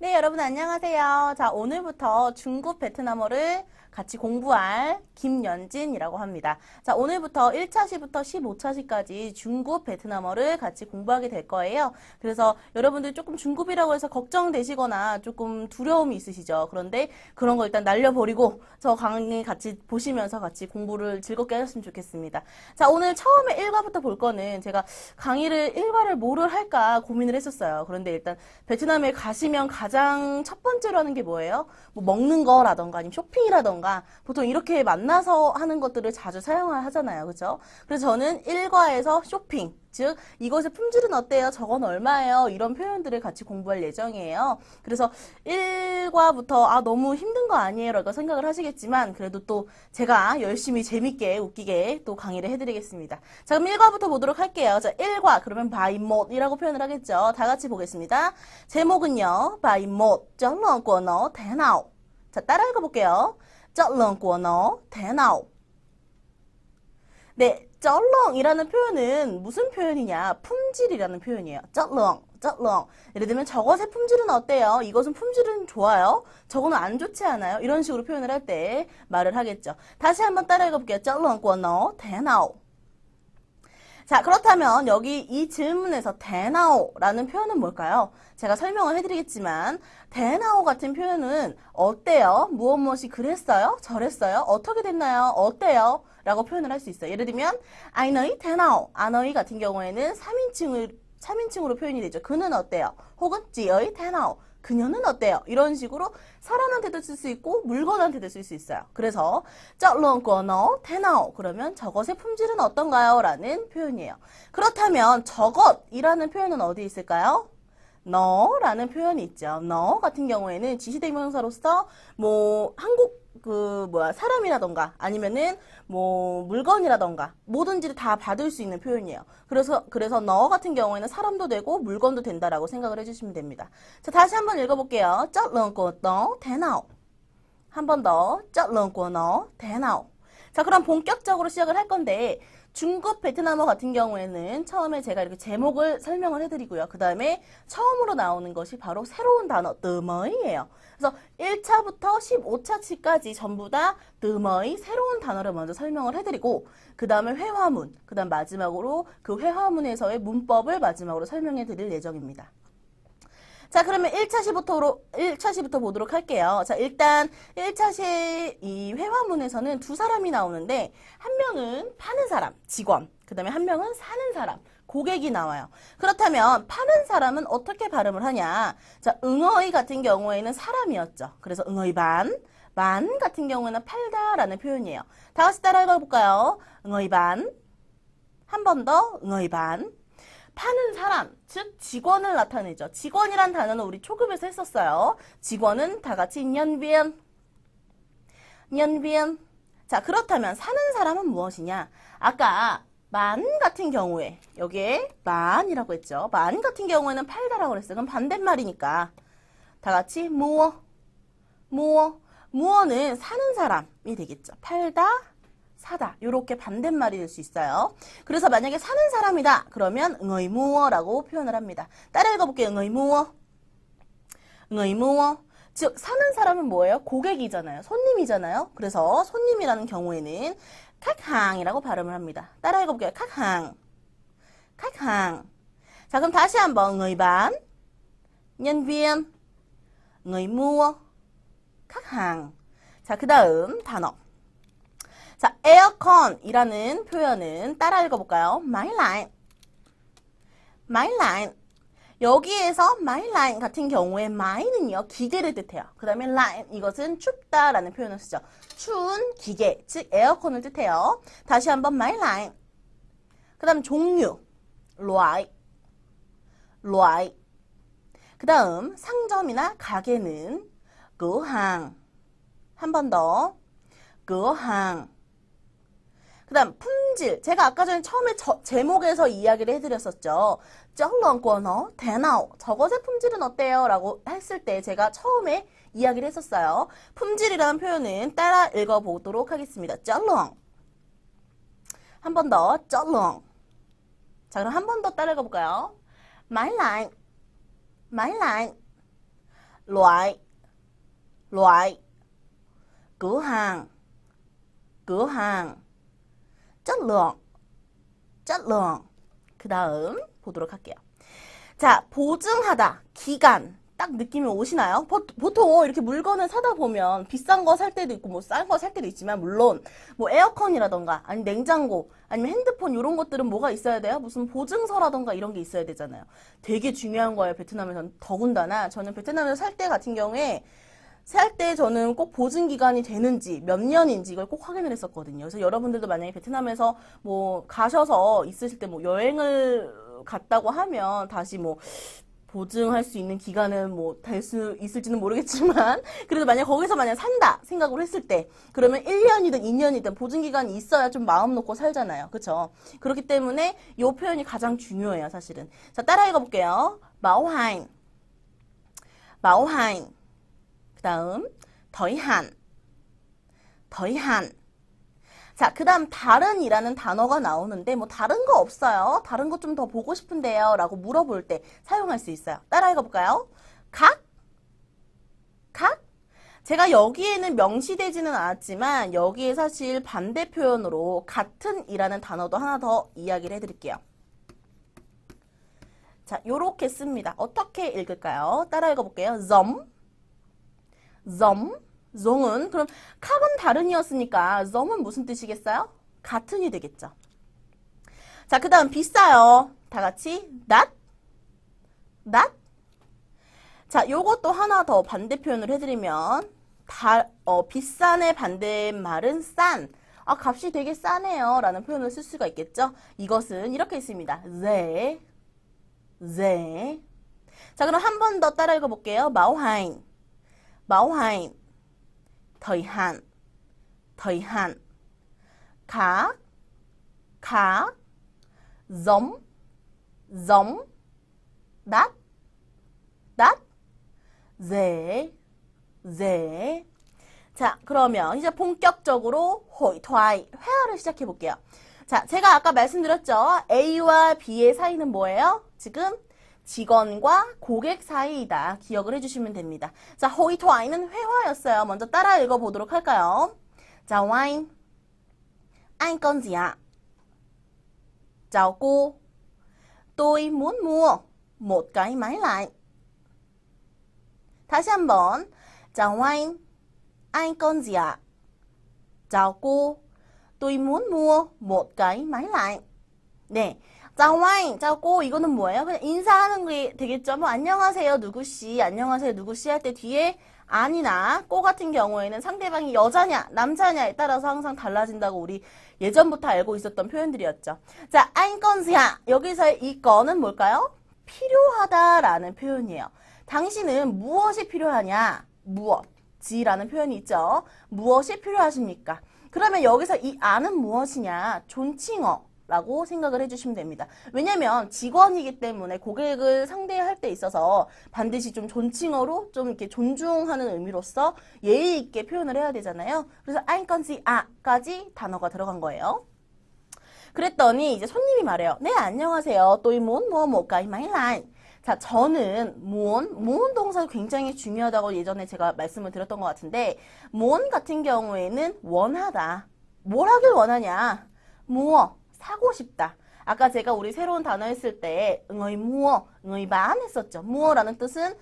네, 여러분 안녕하세요. 자, 오늘부터 중국 베트남어를 같이 공부할 김연진이라고 합니다. 자, 오늘부터 1차시부터 15차시까지 중국 베트남어를 같이 공부하게 될 거예요. 그래서 여러분들 조금 중급이라고 해서 걱정되시거나 조금 두려움이 있으시죠. 그런데 그런 거 일단 날려버리고 저 강의 같이 보시면서 같이 공부를 즐겁게 하셨으면 좋겠습니다. 자, 오늘 처음에 1과부터 볼 거는 제가 강의를 1과를 뭐를 할까 고민을 했었어요. 그런데 일단 베트남에 가시면 가장 첫 번째로 하는 게 뭐예요? 뭐 먹는 거라던가 아니면 쇼핑이라던가 보통 이렇게 만나서 하는 것들을 자주 사용하잖아요. 그죠? 그래서 저는 1과에서 쇼핑, 즉 이것의 품질은 어때요? 저건 얼마예요? 이런 표현들을 같이 공부할 예정이에요. 그래서 1과부터 너무 힘든 거 아니에요? 라고 생각을 하시겠지만 그래도 또 제가 열심히 재밌게 웃기게 또 강의를 해드리겠습니다. 자, 그럼 1과부터 보도록 할게요. 자, 1과 그러면 by mod이라고 표현을 하겠죠. 다 같이 보겠습니다. 제목은요. by mod, 这冷果呢 대나오. 자, 따라 읽어볼게요. 这冷果呢 대나오. 네, 这冷이라는 표현은 무슨 표현이냐? 품질이라는 표현이에요. 这冷, 这冷. 예를 들면 저것의 품질은 어때요? 이것은 품질은 좋아요? 저거는 안 좋지 않아요? 이런 식으로 표현을 할 때 말을 하겠죠. 다시 한번 따라 읽어볼게요. 这冷果呢 대나오. 자, 그렇다면 여기 이 질문에서 대나오라는 표현은 뭘까요? 제가 설명을 해드리겠지만 대나오 같은 표현은 어때요? 무엇이 그랬어요? 저랬어요? 어떻게 됐나요? 어때요? 라고 표현을 할 수 있어요. 예를 들면 아이너이 대나오, 아너이 같은 경우에는 3인칭으로 표현이 되죠. 그는 어때요? 혹은 지어이 대나오, 그녀는 어때요? 이런 식으로 사람한테도 쓸 수 있고 물건한테도 쓸 수 있어요. 그래서 这冷果呢 대나오 그러면 저것의 품질은 어떤가요? 라는 표현이에요. 그렇다면 저것이라는 표현은 어디 있을까요? 너라는 표현이 있죠. 너 같은 경우에는 지시대명사로서 뭐 사람이라던가 아니면은 뭐 물건이라던가 뭐든지 다 받을 수 있는 표현이에요. 그래서 너 같은 경우에는 사람도 되고 물건도 된다라고 생각을 해주시면 됩니다. 자, 다시 한번 읽어볼게요. 这冷果呢 대나오. 한 번 더. 这冷果呢 대나오. 자, 그럼 본격적으로 시작을 할 건데 중급 베트남어 같은 경우에는 처음에 제가 이렇게 제목을 설명을 해드리고요. 그 다음에 처음으로 나오는 것이 바로 새로운 단어, 뜨머이예요. 그래서 1차부터 15차치까지 전부 다 뜨머이, 새로운 단어를 먼저 설명을 해드리고 그 다음에 회화문, 그 다음 마지막으로 그 회화문에서의 문법을 마지막으로 설명해 드릴 예정입니다. 자, 그러면 1차시부터 보도록 할게요. 자, 일단 1차시 이 회화문에서는 두 사람이 나오는데 한 명은 파는 사람, 직원, 그 다음에 한 명은 사는 사람, 고객이 나와요. 그렇다면 파는 사람은 어떻게 발음을 하냐? 자, 응어이 같은 경우에는 사람이었죠. 그래서 응어이 만 같은 경우에는 팔다라는 표현이에요. 다 같이 따라 읽어볼까요? 응어이 반, 한 번 더 응어이 반. 파는 사람, 즉 직원을 나타내죠. 직원이란 단어는 우리 초급에서 했었어요. 직원은 다 같이 nhân viên. 자, 그렇다면 사는 사람은 무엇이냐? 아까 만 같은 경우에 여기에 만이라고 했죠. 만 같은 경우에는 팔다라고 그랬어요. 그럼 반대말이니까 다 같이 무어는 사는 사람이 되겠죠. 팔다, 사다 이렇게 반대말이 될 수 있어요. 그래서 만약에 사는 사람이다 그러면 응의 무어라고 표현을 합니다. 따라 읽어볼게요. 응의 무어. 즉 사는 사람은 뭐예요? 고객이잖아요. 손님이잖아요. 그래서 손님이라는 경우에는 khách hàng 이라고 발음을 합니다. 따라 읽어볼게요. khách hàng. 자, 그럼 다시 한번 người bán, nhân viên, người mua, khách hàng. 자, 그 다음 단어. 자, 에어컨이라는 표현은 따라 읽어볼까요? 마이라인. 여기에서 마이라인 같은 경우에 마이는요 기계를 뜻해요. 그 다음에 라인 이것은 춥다라는 표현을 쓰죠. 추운 기계, 즉 에어컨을 뜻해요. 다시 한번 마이라인. 그 다음 종류, loại. 그 다음 상점이나 가게는 cửa hàng. 한 번 더, cửa hàng. 그 다음 품질, 제가 아까 전에 처음에 제목에서 이야기를 해드렸었죠. 这冷果呢 대나오, 저것의 품질은 어때요? 라고 했을 때 제가 처음에 이야기를 했었어요. 품질이라는 표현은 따라 읽어보도록 하겠습니다. 这冷 한 번 더, 这冷 자, 그럼 한 번 더 따라 읽어볼까요? 买来 loại, loại, cửa hàng, cửa hàng, chất lượng, chất lượng. 그 다음 보도록 할게요. 자, 보증하다, 기간. 딱 느낌이 오시나요? 보통 이렇게 물건을 사다 보면 비싼 거 살 때도 있고 뭐 싼 거 살 때도 있지만 물론 뭐 에어컨이라던가 아니면 냉장고 아니면 핸드폰 이런 것들은 뭐가 있어야 돼요? 무슨 보증서라던가 이런 게 있어야 되잖아요. 되게 중요한 거예요. 베트남에서는 더군다나 저는 베트남에서 살 때 같은 경우에 살 때 저는 꼭 보증 기간이 되는지 몇 년인지 이걸 꼭 확인을 했었거든요. 그래서 여러분들도 만약에 베트남에서 뭐 가셔서 있으실 때 뭐 여행을 갔다고 하면 다시 뭐 보증할 수 있는 기간은 뭐 될 수 있을지는 모르겠지만 그래도 거기서 만약 산다 생각을 했을 때 그러면 1년이든 2년이든 보증 기간이 있어야 좀 마음 놓고 살잖아요. 그렇죠? 그렇기 때문에 이 표현이 가장 중요해요, 사실은. 자, 따라 읽어 볼게요. 마오하인. 마오하인. 그다음 더이한. 더이한. 자, 그 다음 다른이라는 단어가 나오는데 뭐 다른 거 없어요? 다른 거 좀 더 보고 싶은데요? 라고 물어볼 때 사용할 수 있어요. 따라 읽어볼까요? 각? 각? 제가 여기에는 명시되지는 않았지만 여기에 사실 반대 표현으로 같은 이라는 단어도 하나 더 이야기를 해드릴게요. 자, 요렇게 씁니다. 어떻게 읽을까요? 따라 읽어볼게요. giống, giống. giống 은 그럼 캅은 다른이었으니까 zome은 무슨 뜻이겠어요? 같은이 되겠죠. 자, 그 다음 비싸요. 다 같이 that, that. 자, 요것도 하나 더 반대 표현을 해드리면 비싼의 반대말은 싼. 아, 값이 되게 싸네요 라는 표현을 쓸 수가 있겠죠. 이것은 이렇게 있습니다. rẻ, rẻ. 자, 그럼 한 번 더 따라 읽어볼게요. 마오하인, 마오하인. thời hạn, thời hạn. khác, khác. giống, giống. đắt, đắt. rẻ, rẻ. 자, 그러면 이제 본격적으로 hội thoại, 회화를 시작해 볼게요. 자, 제가 아까 말씀드렸죠. A와 B의 사이는 뭐예요? 지금 직원과 고객 사이이다. 기억을 해주시면 됩니다. 자, hội thoại 는 회화였어요. 먼저 따라 읽어보도록 할까요? Chào anh. Anh con gì ạ? Chào cô. Tôi muốn mua một cái máy lạnh. 다시 한번. Chào anh. Anh con gì ạ? Chào cô. Tôi muốn mua một cái máy lạnh. 네. 짜와인, 짜고 이거는 뭐예요? 그냥 인사하는 게 되겠죠. 뭐 안녕하세요 누구씨, 안녕하세요 누구씨 할 때 뒤에 아니나 꼬 같은 경우에는 상대방이 여자냐 남자냐에 따라서 항상 달라진다고 우리 예전부터 알고 있었던 표현들이었죠. 자, 안건스야 여기서의 이 건은 뭘까요? 필요하다라는 표현이에요. 당신은 무엇이 필요하냐? 무엇이라는 표현이 있죠. 무엇이 필요하십니까? 그러면 여기서 이 안은 무엇이냐? 존칭어 라고 생각을 해주시면 됩니다. 왜냐면 직원이기 때문에 고객을 상대할 때 있어서 반드시 좀 존칭어로 좀 이렇게 존중하는 의미로서 예의 있게 표현을 해야 되잖아요. 그래서 anh con gì 까지 단어가 들어간 거예요. 그랬더니 이제 손님이 말해요. 네, 안녕하세요. tôi muốn mua một cái máy lạnh. 자, 저는 muốn 동사가 굉장히 중요하다고 예전에 제가 말씀을 드렸던 것 같은데 muốn 같은 경우에는 원하다. 뭘 하길 원하냐? mua 사고 싶다. 아까 제가 우리 새로운 단어 했을 때 응어이 무어, 응어이 반 했었죠. 무어라는 뜻은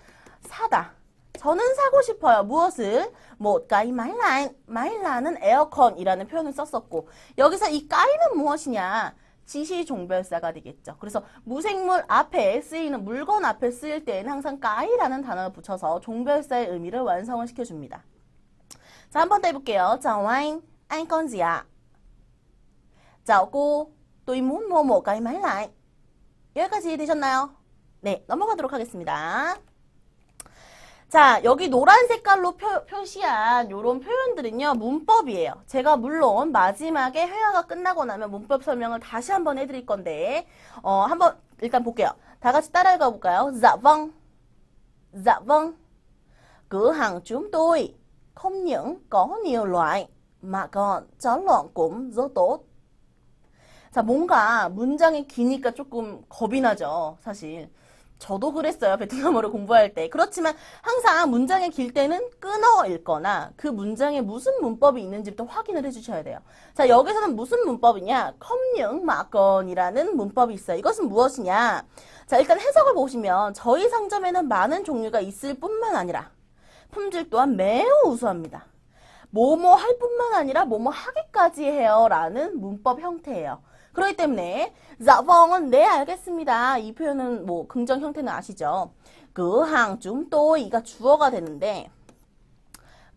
사다. 저는 사고 싶어요. 무엇을? 뭐 까이 마일란. 마일란은 에어컨이라는 표현을 썼었고 여기서 이 까이는 무엇이냐? 지시 종별사가 되겠죠. 그래서 무생물 앞에 쓰이는 물건 앞에 쓰일 때에는 항상 까이라는 단어를 붙여서 종별사의 의미를 완성을 시켜줍니다. 자, 한 번 더 해볼게요. Chào anh con gì ạ? Chào cô, tôi muốn mua một cái máy lạnh. 여기까지 이해되셨나요? 네, 넘어가도록 하겠습니다. 자, 여기 노란 색깔로 표시한 이런 표현들은요, 문법이에요. 제가 물론 마지막에 회화가 끝나고 나면 문법 설명을 다시 한번 해드릴 건데, 한번 일단 볼게요. 다 같이 따라 읽어볼까요? Dạ vâng, dạ vâng. Cửa hàng chúng tôi không những có nhiều loại mà còn chất lượng cũng rất tốt. 자, 뭔가 문장이 기니까 조금 겁이 나죠, 사실. 저도 그랬어요. 베트남어를 공부할 때. 그렇지만 항상 문장이 길 때는 끊어 읽거나 그 문장에 무슨 문법이 있는지부터 확인을 해주셔야 돼요. 자, 여기서는 무슨 문법이냐? 컴những 마건이라는 문법이 있어요. 이것은 무엇이냐? 자, 일단 해석을 보시면 저희 상점에는 많은 종류가 있을 뿐만 아니라 품질 또한 매우 우수합니다. 뭐뭐 할 뿐만 아니라 뭐뭐 하기까지 해요 라는 문법 형태예요. 그렇기 때문에 dạ vâng, 네 알겠습니다. 이 표현은 뭐 긍정 형태는 아시죠? cửa hàng chúng tôi 가 주어가 되는데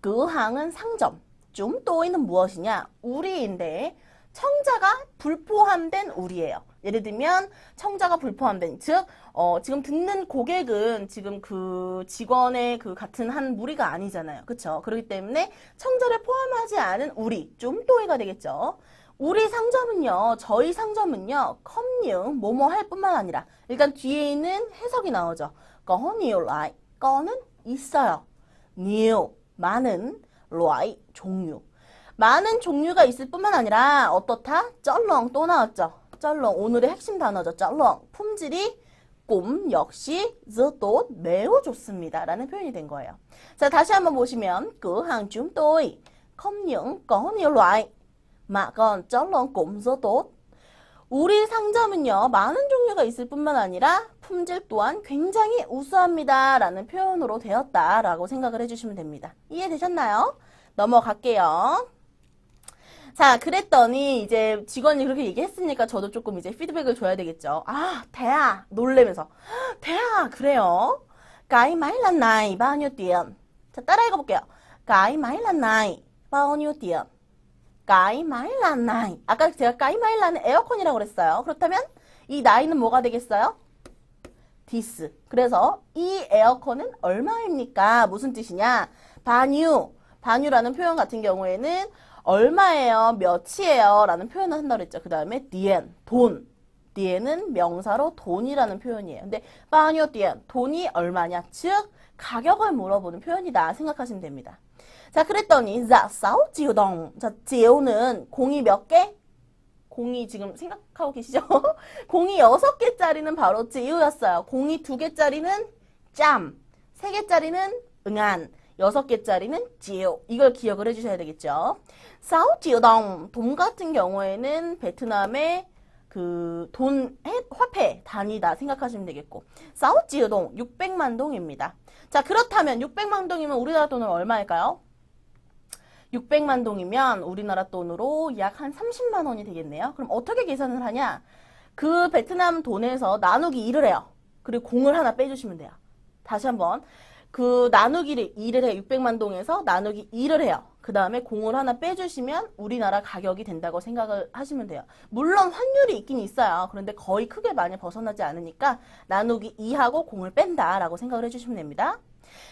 cửa hàng 은 상점, chúng tôi 는 무엇이냐? 우리인데 청자가 불포함된 우리예요. 예를 들면 청자가 불포함된 즉 지금 듣는 고객은 지금 그 직원의 그 같은 한 무리가 아니잖아요. 그렇죠? 그렇기 때문에 청자를 포함하지 않은 우리, 좀 또이가 되겠죠. 우리 상점은요, 저희 상점은요, 컴những 뭐뭐 할 뿐만 아니라 일단 뒤에 있는 해석이 나오죠. có nhiều loại, 거는 있어요. nhiều 많은, loại 종류. 많은 종류가 있을 뿐만 아니라 어떻다? 쩔렁 또 나왔죠. 쩔렁 오늘의 핵심 단어죠. 쩔렁 품질이 꿈 역시 rất tốt 매우 좋습니다 라는 표현이 된 거예요. 자, 다시 한번 보시면 cửa hàng chúng tôi không những có nhiều loại mà còn 쩔렁 cũng rất tốt. 우리 상점은요 많은 종류가 있을 뿐만 아니라 품질 또한 굉장히 우수합니다 라는 표현으로 되었다 라고 생각을 해주시면 됩니다. 이해되셨나요? 넘어갈게요. 자, 그랬더니 이제 직원이 그렇게 얘기했으니까 저도 조금 이제 피드백을 줘야 되겠죠. 아, 대야 놀래면서 대야 그래요? cái máy lần này bao nhiêu tiền? 자, 따라 읽어볼게요. cái máy lần này bao nhiêu tiền? cái máy lần này 아까 제가 cái máy lần 에어컨이라고 그랬어요. 그렇다면 이 나이는 뭐가 되겠어요? this. 그래서 이 에어컨은 얼마입니까? 무슨 뜻이냐? 바뉴. 바뉴라는 표현 같은 경우에는 얼마예요? 몇이에요? 라는 표현을 한다고 했죠. 그 다음에 디엔, 돈. 디엔은 명사로 돈이라는 표현이에요. 근데 바뉴 디엔, 돈이 얼마냐? 즉 가격을 물어보는 표현이다 생각하시면 됩니다. 자, 그랬더니 dạ 6 triệu đồng. 자, 지오는 공이 몇 개? 공이 지금 생각하고 계시죠? 공이 6개짜리는 바로 지우였어요. 공이 2개짜리는 짬, 3개짜리는 응안, 6개짜리는 지우. 이걸 기억을 해주셔야 되겠죠. 6 triệu đồng. 돈 같은 경우에는 베트남의 그 돈, 화폐 단위다 생각하시면 되겠고 6 triệu đồng, 600만 동입니다. 자, 그렇다면 600만 동이면 우리나라 돈으로 얼마일까요? 600만 동이면 우리나라 돈으로 약 한 30만 원이 되겠네요. 그럼 어떻게 계산을 하냐? 그 베트남 돈에서 나누기 2를 해요. 그리고 공을 하나 빼주시면 돼요. 다시 한번 그 나누기를 2를 해요. 600만 동에서 나누기 2를 해요. 그 다음에 공을 하나 빼주시면 우리나라 가격이 된다고 생각을 하시면 돼요. 물론 환율이 있긴 있어요. 그런데 거의 크게 많이 벗어나지 않으니까 나누기 2하고 공을 뺀다라고 생각을 해주시면 됩니다.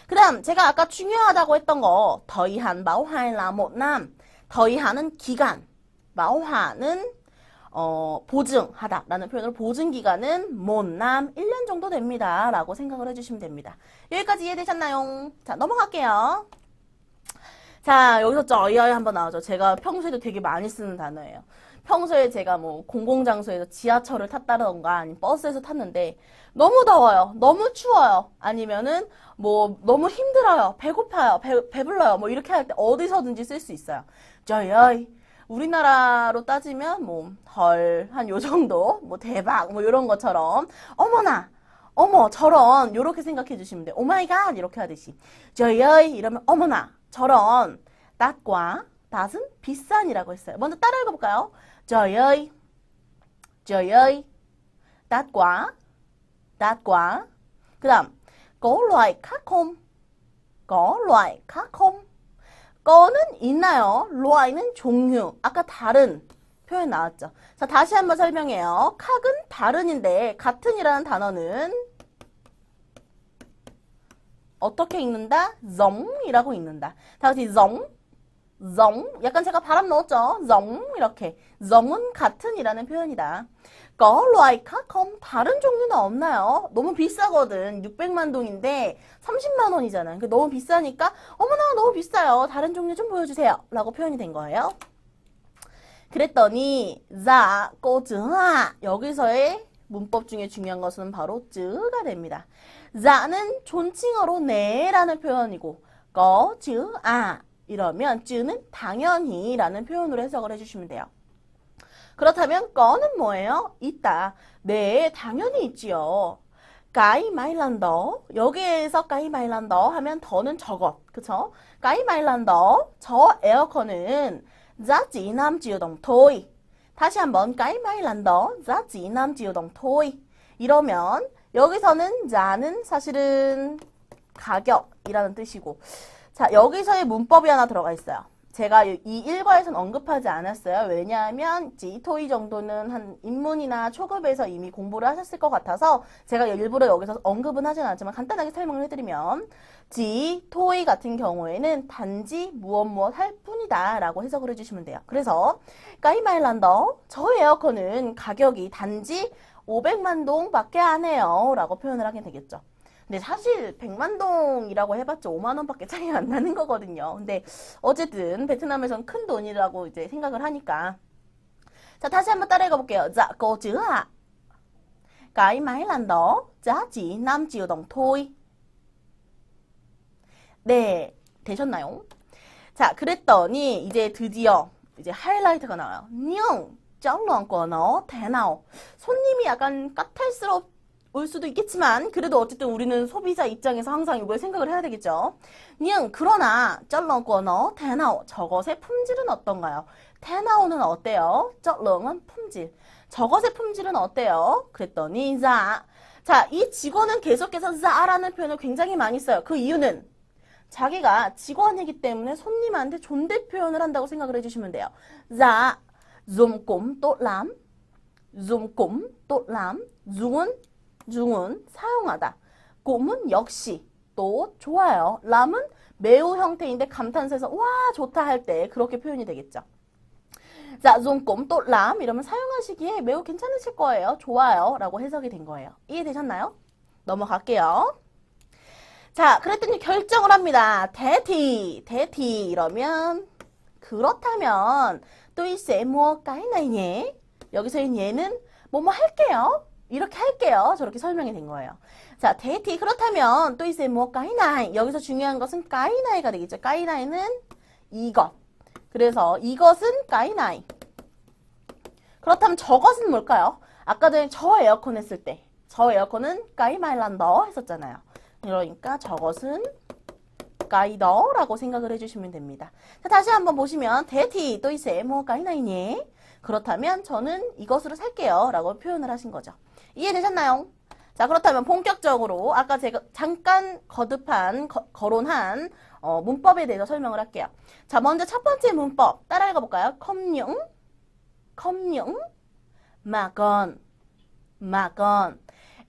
그 다음 제가 아까 중요하다고 했던 거 thời hạn bảo hành là 1năm. thời hạn 기간, bảo hành 보증하다 라는 표현으로 보증기간은 1năm, 1년 정도 됩니다 라고 생각을 해주시면 됩니다. 여기까지 이해되셨나요? 자, 넘어갈게요. 자, 여기서 저이어이 한번 나오죠. 제가 평소에도 되게 많이 쓰는 단어예요. 평소에 제가 뭐 공공장소에서 지하철을 탔다던가 아니면 버스에서 탔는데 너무 더워요. 너무 추워요. 아니면은 뭐 너무 힘들어요. 배고파요. 배불러요. 뭐 이렇게 할 때 어디서든지 쓸 수 있어요. 저이어이. 우리나라로 따지면 뭐 헐 한 요 정도 뭐 대박 뭐 이런 것처럼 어머나 어머 저런 요렇게 생각해 주시면 돼요. 오마이갓 이렇게 하듯이 저이어이 이러면 어머나 저런 낫과 낫은 비싼이라고 했어요. 먼저 따라 읽어볼까요? 저이어이 저이어이 낫과 낫과 그 다음 có loại khác không? có loại khác không? 거는 있나요? loại 는 종류. 아까 다른 표현 나왔죠. 자, 다시 한번 설명해요. 칵은 다른인데 같은이라는 단어는 어떻게 읽는다? giống 이라고 읽는다. 다 같이 giống, giống. 약간 제가 바람 넣었죠? giống 이렇게. giống 은 같은이라는 표현이다. có loại khác không? 다른 종류는 없나요? 너무 비싸거든. 600만 동인데 30만 원이잖아요. 그러니까 너무 비싸니까 어머나 너무 비싸요. 다른 종류 좀 보여주세요. 라고 표현이 된 거예요. 그랬더니 dạ cô chứa ạ. 여기서의 문법 중에 중요한 것은 바로 즈가 됩니다. 자는 존칭어로 네라는 표현이고 즈 이러면 즈는 당연히 라는 표현으로 해석을 해주시면 돼요. 그렇다면 꺼는 뭐예요? 있다. 네, 당연히 있지요. 까이 마일란더 여기에서 까이 마일란더 하면 더는 저것 그쵸? 까이 마일란더 저 에어컨은 자지 남지우동 토이 다시 한번 까이 마일란더 자지 남지우동 토이 이러면 여기서는 자는 사실은 가격이라는 뜻이고 자 여기서의 문법이 하나 들어가 있어요. 제가 이 일과에서는 언급하지 않았어요. 왜냐하면 지토이 정도는 한 입문이나 초급에서 이미 공부를 하셨을 것 같아서 제가 일부러 여기서 언급은 하진 않지만 간단하게 설명을 해드리면 지토이 같은 경우에는 단지 무엇 할 뿐이다 라고 해석을 해주시면 돼요. 그래서 까이마일란더 저 에어컨은 가격이 단지 500만 동밖에 안 해요 라고 표현을 하게 되겠죠. 근데 사실 100만 동이라고 해봤자 5만 원밖에 차이 안 나는 거거든요. 근데 어쨌든 베트남에선 큰 돈이라고 이제 생각을 하니까. 자, 다시 한번 따라해 볼게요. 자, cô chứ ạ. Cái máy lạnh đó giá chỉ 5 triệu đồng thôi. 네, 되셨나요? 자, 그랬더니 이제 드디어 이제 하이라이트가 나와요. Nhưng chất lượng của nó thế nào? 손님이 약간 까탈스럽 올 수도 있겠지만 그래도 어쨌든 우리는 소비자 입장에서 항상 이걸 생각을 해야 되겠죠. 그러나 쩔렁꺼너 대나오 저것의 품질은 어떤가요? 대나오는 어때요? 쩔렁은 품질. 저것의 품질은 어때요? 그랬더니 자, 이 직원은 계속해서 자라는 표현을 굉장히 많이 써요. 그 이유는 자기가 직원이기 때문에 손님한테 존댓 표현을 한다고 생각을 해주시면 돼요. 자, 좀 cũng tốt lắm. 좀 cũng tốt lắm. 중은 사용하다. 꼼은 역시 또 좋아요. 람은 매우 형태인데 감탄사에서 와 좋다 할 때 그렇게 표현이 되겠죠. 자, 좀꼼 또 람 이러면 사용하시기에 매우 괜찮으실 거예요. 좋아요 라고 해석이 된 거예요. 이해되셨나요? 넘어갈게요. 자, 그랬더니 결정을 합니다. 대티 이러면 그렇다면 또 이 세모 까이나이예 여기서의 얘는 뭐뭐 할게요. 이렇게 할게요. 저렇게 설명이 된 거예요. 자, 데이티 그렇다면 또 이제 뭐 까이나이 여기서 중요한 것은 까이나이가 되겠죠. 까이나이는 이것. 그래서 이것은 까이나이. 그렇다면 저것은 뭘까요? 아까 전에 저 에어컨 했을 때 저 에어컨은 까이마일란더 했었잖아요. 그러니까 저것은 까이더라고 생각을 해주시면 됩니다. 자, 다시 한번 보시면 데이티 또 이제 뭐 까이나이니 그렇다면 저는 이것으로 살게요 라고 표현을 하신 거죠. 이해되셨나요? 자, 그렇다면 본격적으로 아까 제가 잠깐 거론한 문법에 대해서 설명을 할게요. 자, 먼저 첫 번째 문법 따라 읽어볼까요? 컴뇽, 마건.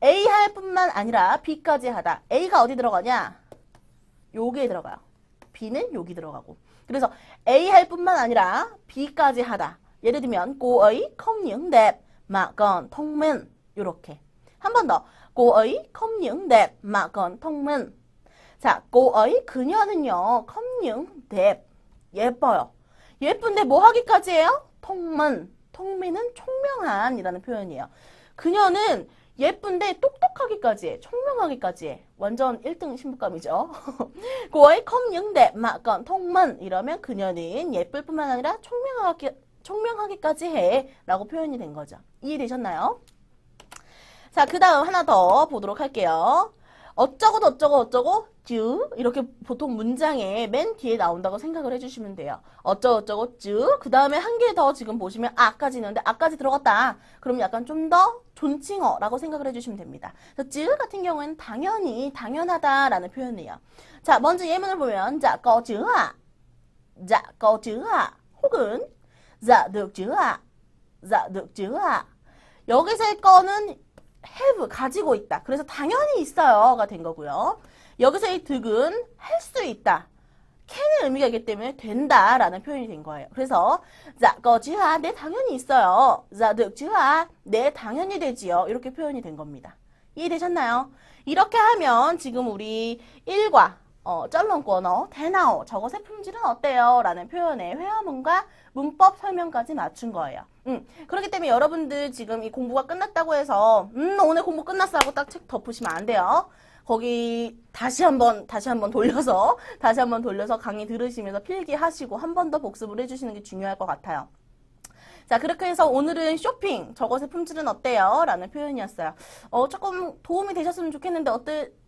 A 할 뿐만 아니라 B까지 하다. A가 어디 들어가냐? 여기에 들어가요. B는 여기 들어가고. 그래서 A 할 뿐만 아니라 B까지 하다. 예를 들면 cô ấy không những đẹp mà còn thông minh 이렇게 한 번 더 cô ấy không những đẹp mà còn thông minh 자, cô ấy 그녀는요 không những đẹp 예뻐요. 예쁜데 뭐 하기까지 해요? 통민은 총명한 이라는 표현이에요. 그녀는 예쁜데 똑똑하기까지 해. 총명하기까지 해. 완전 1등 신부감이죠. cô ấy không những đẹp mà còn thông minh 이러면 그녀는 예쁠 뿐만 아니라 총명하기까지 해 라고 표현이 된 거죠. 이해되셨나요? 자, 그 다음 하나 더 보도록 할게요. 어쩌고 이렇게 보통 문장에 맨 뒤에 나온다고 생각을 해주시면 돼요. 어쩌고 그 다음에 한 개 더 지금 보시면 아까지 있는데 아까지 들어갔다. 그럼 약간 좀 더 존칭어라고 생각을 해주시면 됩니다. 쯔 같은 경우에는 당연히 당연하다라는 표현이에요. 자, 먼저 예문을 보면 자, có chứ ạ 혹은 dạ được chứ ạ 여기서의 거는 have 가지고 있다. 그래서 당연히 있어요가 된 거고요. 여기서의 득은 할 수 있다. can의 의미가 있기 때문에 된다라는 표현이 된 거예요. 그래서 dạ có chứ ạ 네 당연히 있어요. dạ được chứ ạ 네 당연히 되지요. 이렇게 표현이 된 겁니다. 이해되셨나요? 이렇게 하면 지금 우리 1과 쩔렁꺼너, 대나오, 저것의 품질은 어때요? 라는 표현에 회화문과 문법 설명까지 맞춘 거예요. 그렇기 때문에 여러분들 지금 이 공부가 끝났다고 해서, 오늘 공부 끝났어 하고 딱 책 덮으시면 안 돼요. 거기 다시 한번 돌려서 강의 들으시면서 필기하시고 한 번 더 복습을 해주시는 게 중요할 것 같아요. 자, 그렇게 해서 오늘은 쇼핑, 저것의 품질은 어때요? 라는 표현이었어요. 조금 도움이 되셨으면 좋겠는데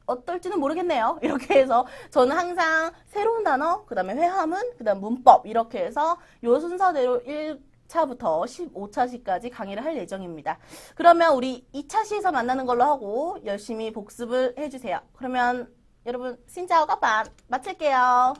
어떨지는 모르겠네요. 이렇게 해서 저는 항상 새로운 단어, 그 다음에 회화문, 그 다음 문법 이렇게 해서 요 순서대로 1차부터 15차시까지 강의를 할 예정입니다. 그러면 우리 2차 시에서 만나는 걸로 하고 열심히 복습을 해주세요. 그러면 여러분 신짜오가 마칠게요.